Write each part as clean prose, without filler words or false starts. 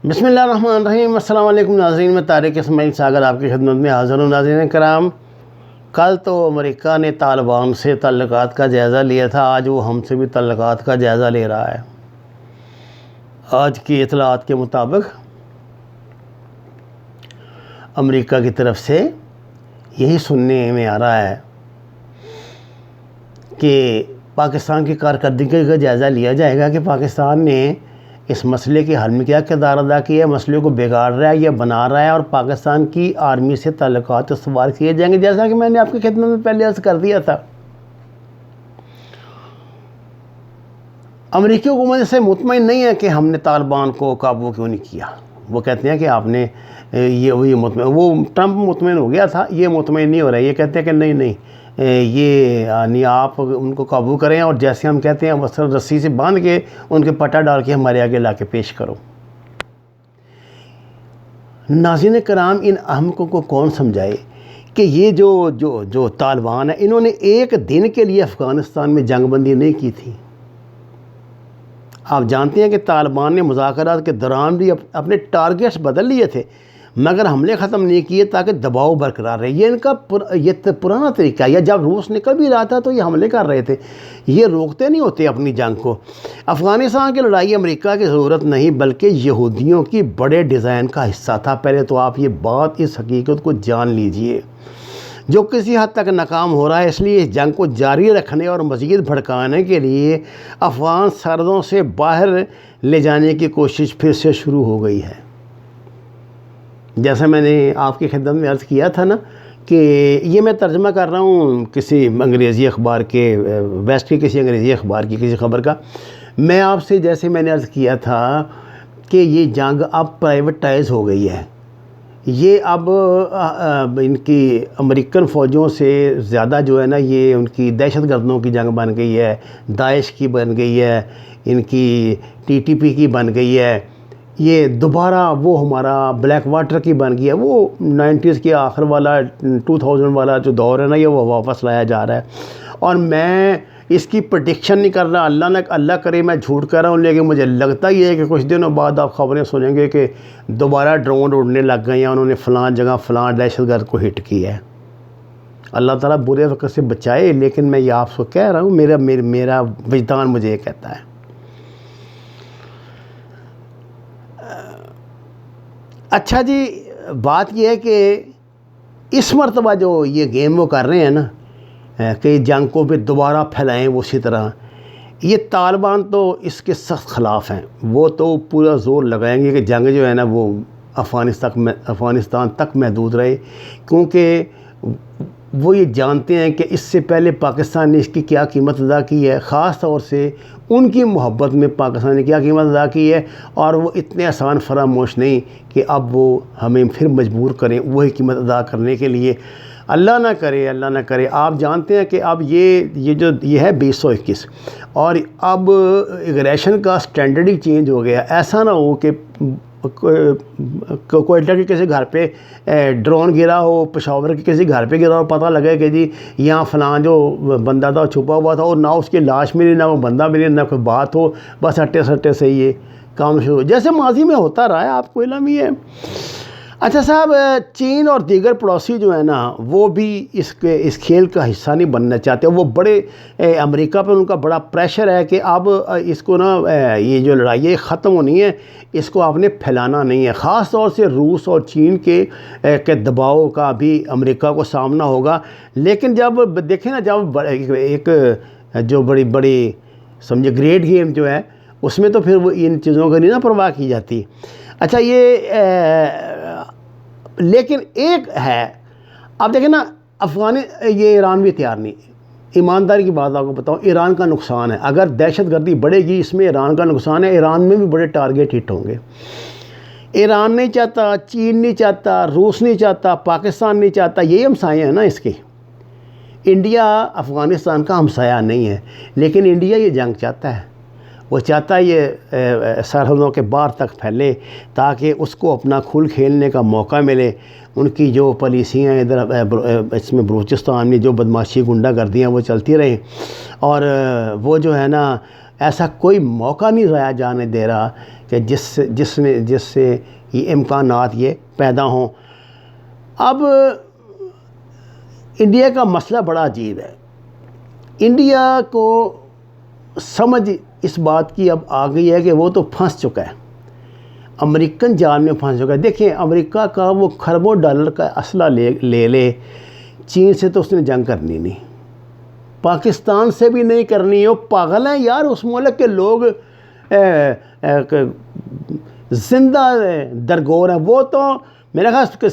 بسم اللہ الرحمن الرحیم۔ السلام علیکم ناظرین، میں طارق اسماعیل ساگر آپ کی خدمت میں حاضر ہوں۔ ناظرین کرام، کل تو امریکہ نے طالبان سے تعلقات کا جائزہ لیا تھا، آج وہ ہم سے بھی تعلقات کا جائزہ لے رہا ہے۔ آج کی اطلاعات کے مطابق امریکہ کی طرف سے یہی سننے میں آ رہا ہے کہ پاکستان کی کارکردگی کا جائزہ لیا جائے گا کہ پاکستان نے اس مسئلے کے حل میں کیا کردار ادا کیا ہے، مسئلے کو بگاڑ رہا ہے یا بنا رہا ہے، اور پاکستان کی آرمی سے تعلقات استوار کیے جائیں گے۔ جیسا کہ میں نے آپ کی خدمت میں پہلے عرض کر دیا تھا، امریکی حکومت سے مطمئن نہیں ہے کہ ہم نے طالبان کو قابو کیوں نہیں کیا۔ وہ کہتے ہیں کہ آپ نے یہ مطمئن، وہ ٹرمپ مطمئن ہو گیا تھا، یہ مطمئن نہیں ہو رہا ہے۔ یہ کہتے ہیں کہ نہیں یہ یعنی آپ ان کو قابو کریں، اور جیسے ہم کہتے ہیں وصل رسی سے باندھ کے ان کے پٹا ڈال کے ہمارے آگے لا کے پیش کرو۔ ناظرین کرام، ان احمقوں کو کون سمجھائے کہ یہ جو طالبان ہیں، انہوں نے ایک دن کے لیے افغانستان میں جنگ بندی نہیں کی تھی۔ آپ جانتے ہیں کہ طالبان نے مذاکرات کے دوران بھی اپنے ٹارگیٹس بدل لیے تھے، مگر حملے ختم نہیں کیے تاکہ دباؤ برقرار رہے۔ یہ ان کا پرانا طریقہ ہے، یا جب روس نکل بھی رہا تھا تو یہ حملے کر رہے تھے، یہ روکتے نہیں ہوتے اپنی جنگ کو۔ افغانستان کی لڑائی امریکہ کی ضرورت نہیں بلکہ یہودیوں کی بڑے ڈیزائن کا حصہ تھا۔ پہلے تو آپ یہ بات، اس حقیقت کو جان لیجئے، جو کسی حد تک ناکام ہو رہا ہے۔ اس لیے اس جنگ کو جاری رکھنے اور مزید بھڑکانے کے لیے افغان سرحدوں سے باہر لے جانے کی کوشش پھر سے شروع ہو گئی ہے۔ جیسا میں نے آپ کی خدمت میں عرض کیا تھا نا کہ یہ میں ترجمہ کر رہا ہوں کسی انگریزی اخبار کے، ویسٹ کی کسی انگریزی اخبار کی کسی خبر کا۔ میں آپ سے جیسے میں نے عرض کیا تھا کہ یہ جنگ اب پرائیویٹائز ہو گئی ہے، یہ اب ان کی امریکن فوجوں سے زیادہ جو ہے نا، یہ ان کی دہشت گردوں کی جنگ بن گئی ہے، داعش کی بن گئی ہے، ان کی TTP کی بن گئی ہے، یہ دوبارہ وہ ہمارا بلیک واٹر کی بن گئی ہے۔ وہ 90s کے آخر والا 2000 والا جو دور ہے نا، یہ وہ واپس لایا جا رہا ہے۔ اور میں اس کی پریڈکشن نہیں کر رہا، اللہ کرے میں جھوٹ کر رہا ہوں، لیکن مجھے لگتا یہ ہے کہ کچھ دنوں بعد آپ خبریں سنیں گے کہ دوبارہ ڈرون اڑنے لگ گئے ہیں، انہوں نے فلاں جگہ فلاں دہشت گرد کو ہٹ کیا ہے۔ اللہ تعالیٰ برے وقت سے بچائے، لیکن میں یہ آپ کو کہہ رہا ہوں، میرا وجدان مجھے یہ کہتا ہے۔ اچھا جی، بات یہ ہے کہ اس مرتبہ جو یہ گیم وہ کر رہے ہیں نا کہ جنگ کو بھی دوبارہ پھیلائیں، وہ اسی طرح یہ طالبان تو اس کے سخت خلاف ہیں۔ وہ تو پورا زور لگائیں گے کہ جنگ جو ہے نا وہ افغانستان تک محدود رہے، کیونکہ وہ یہ جانتے ہیں کہ اس سے پہلے پاکستان نے اس کی کیا قیمت ادا کی ہے، خاص طور سے ان کی محبت میں پاکستان نے کیا قیمت ادا کی ہے، اور وہ اتنے آسان فراموش نہیں کہ اب وہ ہمیں پھر مجبور کریں وہی قیمت ادا کرنے کے لیے۔ اللہ نہ کرے۔ آپ جانتے ہیں کہ اب یہ ہے 2021، اور اب ایگریشن کا سٹینڈرڈ ہی چینج ہو گیا۔ ایسا نہ ہو کہ کوئٹہ کے کسی گھر پہ ڈرون گرا ہو، پشاور کے کسی گھر پہ گرا ہو، پتہ لگے کہ جی یہاں فلاں جو بندہ تھا چھپا ہوا تھا، اور نہ اس کی لاش ملی، نہ وہ بندہ ملی، نہ کوئی بات ہو، بس ہٹے سٹے سے یہ کام شروع، جیسے ماضی میں ہوتا رہا ہے، آپ کو علم ہی ہے۔ اچھا صاحب، چین اور دیگر پڑوسی جو ہیں نا، وہ بھی اس کھیل کا حصہ نہیں بننا چاہتے۔ وہ بڑے امریکہ پہ ان کا بڑا پریشر ہے کہ اب اس کو نا یہ جو لڑائی ہے ختم ہونی ہے، اس کو آپ نے پھیلانا نہیں ہے۔ خاص طور سے روس اور چین کے دباؤ کا بھی امریکہ کو سامنا ہوگا۔ لیکن جب دیکھیں نا، جب ایک جو بڑی سمجھے گریٹ گیم جو ہے، اس میں تو پھر وہ ان چیزوں کا نہیں نا پرواہ کی جاتی۔ اچھا لیکن ایک ہے، اب دیکھیں نا، یہ ایران بھی تیار نہیں۔ ایمانداری کی بات آپ کو بتاؤں، ایران کا نقصان ہے، اگر دہشت گردی بڑھے گی اس میں ایران کا نقصان ہے۔ ایران میں بھی بڑے ٹارگیٹ ہٹ ہوں گے۔ ایران نہیں چاہتا، چین نہیں چاہتا، روس نہیں چاہتا، پاکستان نہیں چاہتا، یہی ہمسائے ہیں نا اس کے۔ انڈیا افغانستان کا ہمسایہ نہیں ہے، لیکن انڈیا یہ جنگ چاہتا ہے۔ وہ چاہتا ہے یہ سرحدوں کے باہر تک پھیلے تاکہ اس کو اپنا کھل کھیلنے کا موقع ملے۔ ان کی جو پالیسیاں ادھر اس میں بلوچستان میں جو بدماشی گنڈا گردیاں وہ چلتی رہیں، اور وہ جو ہے نا ایسا کوئی موقع نہیں ضائع جانے دے رہا کہ جس سے یہ امکانات یہ پیدا ہوں۔ اب انڈیا کا مسئلہ بڑا عجیب ہے۔ انڈیا کو سمجھ اس بات کی اب آ گئی ہے کہ وہ تو پھنس چکا ہے، امریکن جال میں پھنس چکا ہے۔ دیکھیں امریکہ کا وہ کھربوں ڈالر کا اسلحہ لے چین سے تو اس نے جنگ کرنی نہیں، پاکستان سے بھی نہیں کرنی۔ وہ پاگل ہیں یار، اس ملک کے لوگ زندہ درگور ہیں۔ وہ تو میرا خیال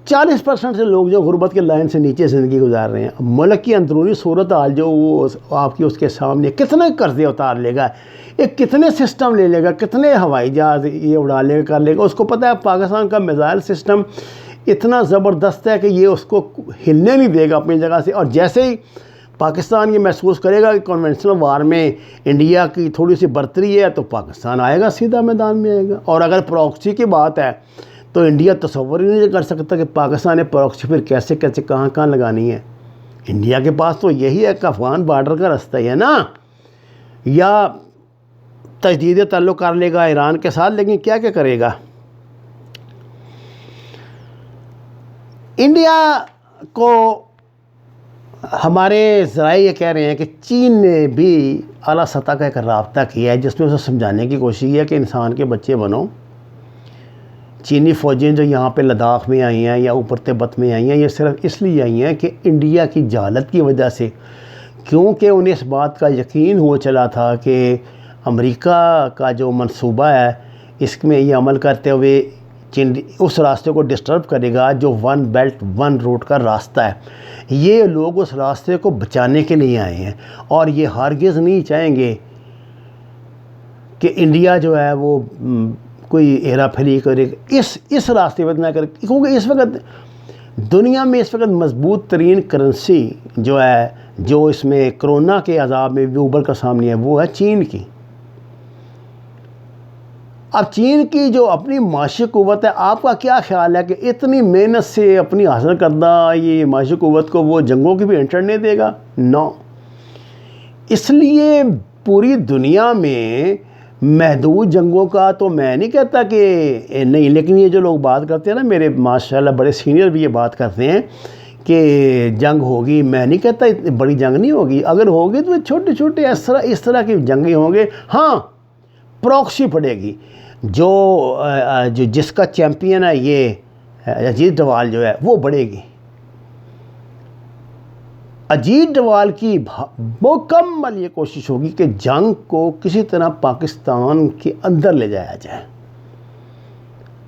40% سے لوگ جو غربت کے لائن سے نیچے زندگی گزار رہے ہیں۔ ملک کی اندرونی صورتحال جو وہ آپ کی اس کے سامنے کتنے قرضے اتار لے گا، ایک کتنے سسٹم لے لے گا، کتنے ہوائی جہاز یہ اڑا لے گا، کر لے گا۔ اس کو پتہ ہے پاکستان کا میزائل سسٹم اتنا زبردست ہے کہ یہ اس کو ہلنے نہیں دے گا اپنی جگہ سے، اور جیسے ہی پاکستان یہ محسوس کرے گا کہ کنونشنل وار میں انڈیا کی تھوڑی سی برتری ہے تو پاکستان آئے گا، سیدھا میدان میں آئے گا۔ اور اگر پراکسی کی بات ہے تو انڈیا تصور ہی نہیں کر سکتا کہ پاکستان نے پراکسی پھر کیسے کہاں لگانی ہے۔ انڈیا کے پاس تو یہی ہے کہ افغان بارڈر کا رستہ ہی ہے نا، یا تجدید تعلق کر لے گا ایران کے ساتھ، لیکن کیا کرے گا۔ انڈیا کو ہمارے ذرائع یہ کہہ رہے ہیں کہ چین نے بھی اعلیٰ سطح کا ایک رابطہ کیا ہے جس میں اسے سمجھانے کی کوشش کی ہے کہ انسان کے بچے بنو۔ چینی فوجیں جو یہاں پہ لداخ میں آئی ہیں یا اوپر تبت میں آئی ہیں، یہ صرف اس لیے آئی ہیں کہ انڈیا کی جہالت کی وجہ سے، کیونکہ انہیں اس بات کا یقین ہو چلا تھا کہ امریکہ کا جو منصوبہ ہے اس میں یہ عمل کرتے ہوئے اس راستے کو ڈسٹرب کرے گا جو ون بیلٹ ون روڈ کا راستہ ہے۔ یہ لوگ اس راستے کو بچانے کے لیے آئے ہیں، اور یہ ہرگز نہیں چاہیں گے کہ انڈیا جو ہے وہ کوئی ہیرا پھیری کرے، اس راستے پر نہ کرے، کیونکہ اس وقت دنیا میں اس وقت مضبوط ترین کرنسی جو ہے، جو اس میں کرونا کے عذاب میں بھی ابھر کر سامنے ہے، وہ ہے چین کی۔ اب چین کی جو اپنی معاشی قوت ہے، آپ کا کیا خیال ہے کہ اتنی محنت سے اپنی حاصل کردہ یہ معاشی قوت کو وہ جنگوں کی بھی انٹر نہیں دے گا؟ نو۔ اس لیے پوری دنیا میں محدود جنگوں کا تو میں نہیں کہتا کہ نہیں، لیکن یہ جو لوگ بات کرتے ہیں نا، میرے ماشاءاللہ بڑے سینئر بھی یہ بات کرتے ہیں کہ جنگ ہوگی، میں نہیں کہتا بڑی جنگ نہیں ہوگی، اگر ہوگی تو چھوٹے چھوٹے اس طرح کی جنگیں ہوں گے۔ ہاں پراکسی پڑے گی، جو جس کا چیمپئن ہے یہ اجیت ڈوال جو ہے وہ بڑھے گی۔ اجیت ڈوال کی مکمل یہ کوشش ہوگی کہ جنگ کو کسی طرح پاکستان کے اندر لے جایا جائے۔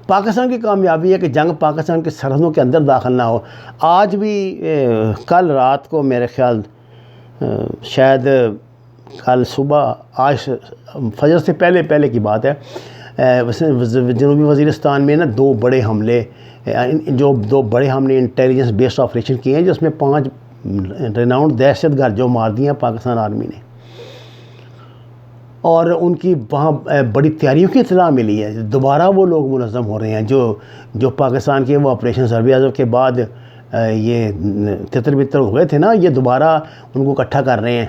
پاکستان کی کامیابی ہے کہ جنگ پاکستان کے سرحدوں کے اندر داخل نہ ہو۔ آج بھی کل رات کو میرے خیال شاید کل صبح، آج فجر سے پہلے کی بات ہے، جنوبی وزیرستان میں نا دو بڑے حملے انٹیلیجنس بیسڈ آپریشن کیے ہیں، جس میں 5 ریناؤنڈ دہشت گرد جو مار دیے ہیں پاکستان آرمی نے، اور ان کی وہاں بڑی تیاریوں کی اطلاع ملی ہے۔ دوبارہ وہ لوگ منظم ہو رہے ہیں جو پاکستان کے وہ آپریشن سروے اعظم کے بعد یہ تتر بتر ہوئے تھے نا، یہ دوبارہ ان کو اکٹھا کر رہے ہیں،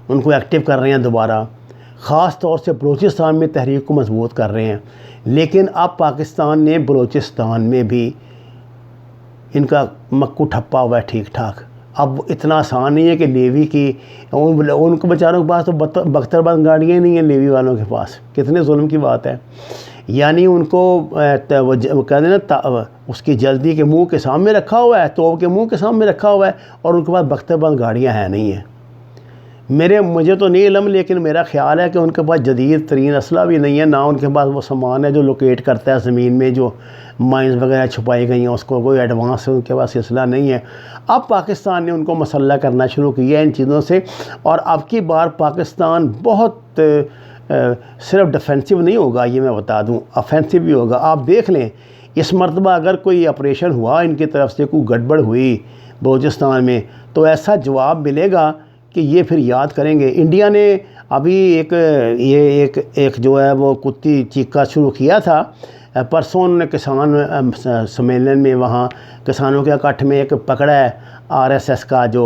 ان کو ایکٹیو کر رہے ہیں دوبارہ، خاص طور سے بلوچستان میں تحریک کو مضبوط کر رہے ہیں۔ لیکن اب پاکستان نے بلوچستان میں بھی ان کا مکو ٹھپا ہوا ہے ٹھیک ٹھاک۔ اب اتنا آسان نہیں ہے کہ نیوی کی ان کو بیچاروں کے پاس تو بختر بند گاڑیاں نہیں ہیں نیوی والوں کے پاس، کتنے ظلم کی بات ہے۔ یعنی ان کو کہتے ہیں نا اس کی جلدی کے منہ کے سامنے رکھا ہوا ہے، توپ کے منہ کے سامنے رکھا ہوا ہے، اور ان کے پاس بختر بند گاڑیاں ہیں نہیں ہیں۔ مجھے تو نہیں علم، لیکن میرا خیال ہے کہ ان کے پاس جدید ترین اسلحہ بھی نہیں ہے، نہ ان کے پاس وہ سامان ہے جو لوکیٹ کرتا ہے زمین میں، جو مائنز وغیرہ چھپائی گئی ہیں، اس کو کوئی ایڈوانس ان کے پاس اسلحہ نہیں ہے۔ اب پاکستان نے ان کو مسلح کرنا شروع کیا ہے ان چیزوں سے، اور اب کی بار پاکستان بہت صرف ڈیفینسو نہیں ہوگا، یہ میں بتا دوں، آفینسو بھی ہوگا۔ آپ دیکھ لیں اس مرتبہ اگر کوئی آپریشن ہوا ان کی طرف سے، کوئی گڑبڑ ہوئی بلوچستان میں، تو ایسا جواب ملے گا کہ یہ پھر یاد کریں گے۔ انڈیا نے ابھی ایک جو ہے وہ کتی چیخا شروع کیا تھا، پرسوں نے کسان سمیلن میں وہاں کسانوں کے اکٹھ میں ایک پکڑا ہے RSS کا جو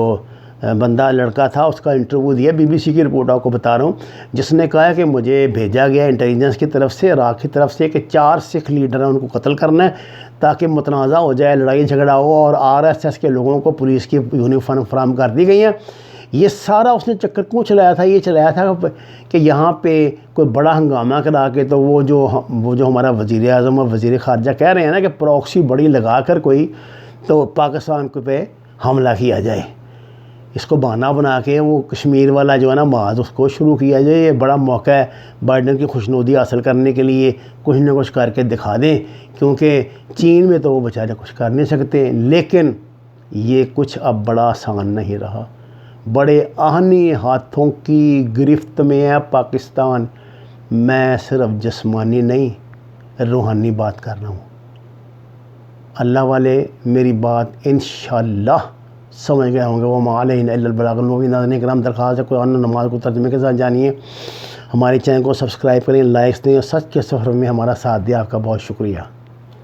بندہ لڑکا تھا، اس کا انٹرویو دیا، BBC کی رپورٹ آپ کو بتا رہا ہوں، جس نے کہا ہے کہ مجھے بھیجا گیا انٹیلیجنس کی طرف سے، عراق کی طرف سے، کہ 4 سکھ لیڈر ہیں ان کو قتل کرنا ہے تاکہ متنازع ہو جائے، لڑائی جھگڑا ہو، اور RSS کے لوگوں کو پولیس کی یونیفارم فراہم کر دی گئی ہیں۔ یہ سارا اس نے چکر کیوں چلایا تھا؟ یہ چلایا تھا کہ یہاں پہ کوئی بڑا ہنگامہ کرا کے تو وہ جو ہمارا وزیر اعظم اور وزیر خارجہ کہہ رہے ہیں نا کہ پراکسی بڑی لگا کر کوئی تو پاکستان پہ حملہ کیا جائے، اس کو بہانہ بنا کے وہ کشمیر والا جو ہے نا محاذ اس کو شروع کیا جائے۔ یہ بڑا موقع ہے بائیڈن کی خوشنودی حاصل کرنے کے لیے، کچھ نہ کچھ کر کے دکھا دیں، کیونکہ چین میں تو وہ بیچارے کچھ کر نہیں سکتے۔ لیکن یہ کچھ اب بڑا آسان نہیں رہا، بڑے آہنی ہاتھوں کی گرفت میں ہے پاکستان۔ میں صرف جسمانی نہیں، روحانی بات کر رہا ہوں۔ اللہ والے میری بات انشاءاللہ سمجھ گئے ہوں گے۔ وہ ما علینا الا البلاغ المبین۔ ناظرین کرام، درخواست ہے قرآن نماز کو ترجمے کے ساتھ جانیے، ہمارے چینل کو سبسکرائب کریں، لائکس دیں، اور سچ کے سفر میں ہمارا ساتھ دیں۔ آپ کا بہت شکریہ۔